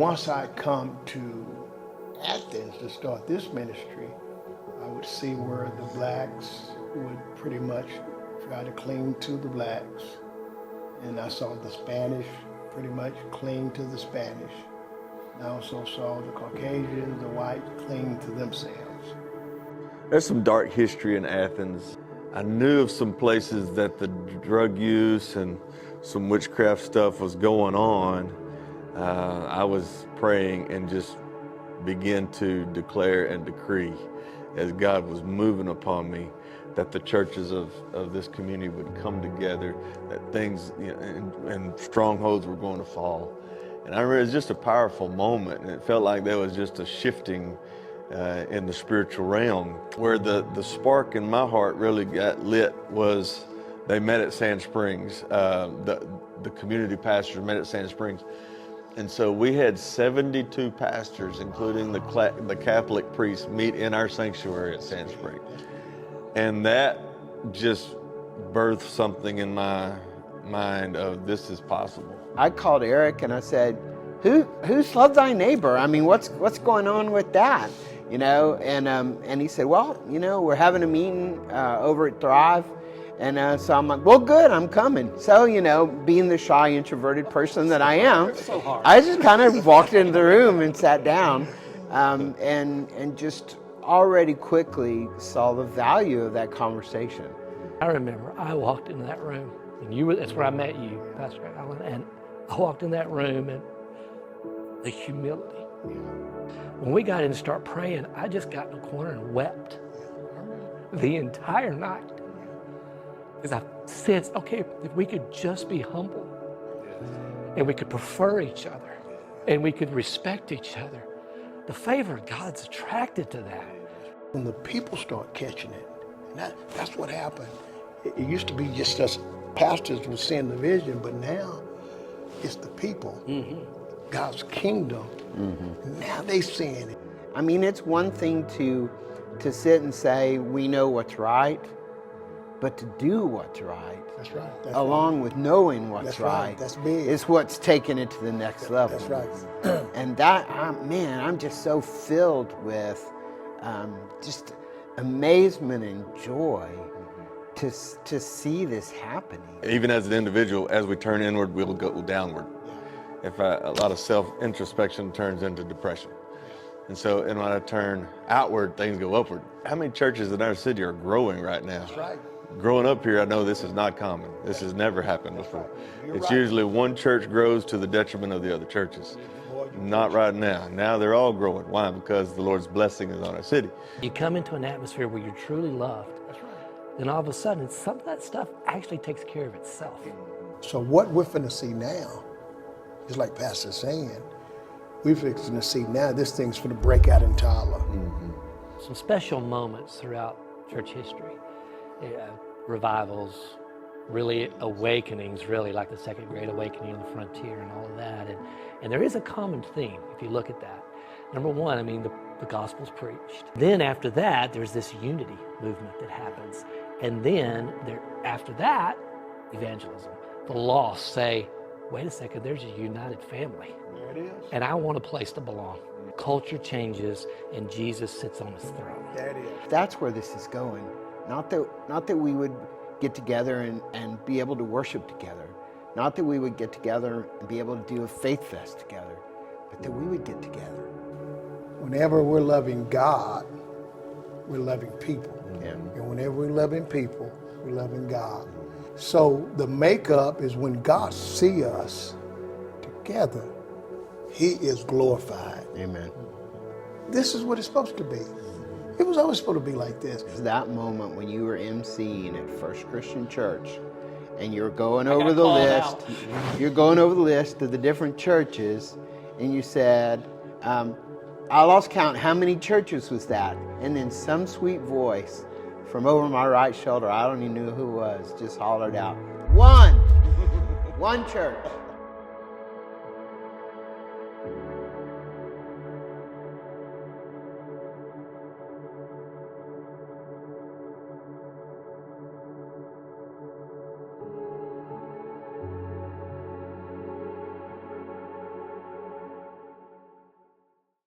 Once I come to Athens to start this ministry, I would see where the blacks would pretty much try to cling to the blacks. And I saw the Spanish pretty much cling to the Spanish. I also saw the Caucasians, the whites cling to themselves. There's some dark history in Athens. I knew of some places that the drug use and some witchcraft stuff was going on. I was praying and just began to declare and decree as God was moving upon me that the churches of this community would come together, that things and strongholds were going to fall. And I remember it was just a powerful moment, and it felt like there was just a shifting in the spiritual realm. Where the spark in my heart really got lit was they met at Sand Springs. The community pastors met at Sand Springs. And so we had 72 pastors, including the Catholic priests, meet in our sanctuary at Sand Springs. And that just birthed something in my mind of this is possible. I called Eric and I said, who's love thy neighbor? I mean, what's going on with that? You know, and he said, well, you know, we're having a meeting over at Thrive. And so I'm like, well, good, I'm coming. So, you know, being the shy, introverted person that I am, I just kind of walked into the room and sat down and just already quickly saw the value of that conversation. I remember I walked into that room, and that's where I met you, Pastor Allen, and I walked in that room and the humility. When we got in to start praying, I just got in the corner and wept the entire night. Because I said, okay, if we could just be humble, and we could prefer each other, and we could respect each other, the favor of God's attracted to that. When the people start catching it, and that's what happened. It used to be just us pastors were seeing the vision, but now it's the people, God's kingdom. Now they seeing it. I mean, it's one thing to sit and say, we know what's right, but to do what's right, that's right. That's along with knowing what's right, that's big. Is what's taking it to the next level. That's right. And that, man, I'm just so filled with just amazement and joy to see this happening. Even as an individual, as we turn inward, we'll go downward. If a lot of self-introspection turns into depression. And so, and when I turn outward, things go upward. How many churches in our city are growing right now? That's right. Growing up here, I know this is not common. This has never happened before. It's usually one church grows to the detriment of the other churches. Not right now. Now they're all growing. Why? Because the Lord's blessing is on our city. You come into an atmosphere where you're truly loved, then all of a sudden, some of that stuff actually takes care of itself. So what we're finna see now, is like Pastor's saying, we're fixing to see now this thing's finna break out in Tyler. Some special moments throughout church history. Revivals, really awakenings, really like the Second Great Awakening on the frontier and all of that. And there is a common theme if you look at that. Number one, I mean, the gospel's preached. Then after that, there's this unity movement that happens. And then after that, evangelism. The lost say, wait a second, there's a united family. There it is. And I want a place to belong. Culture changes and Jesus sits on his throne. There it is. That's where this is going. Not that we would get together and be able to worship together. Not that we would get together and be able to do a faith fest together, but that we would get together. Whenever we're loving God, we're loving people. Yeah. And whenever we're loving people, we're loving God. So the makeup is when God sees us together, he is glorified. Amen. This is what it's supposed to be. It was always supposed to be like this. That moment when you were emceeing at First Christian Church and you're going over the list, you're going over the list of the different churches, and you said, I lost count, how many churches was that? And then some sweet voice from over my right shoulder, I don't even know who it was, just hollered out, one church.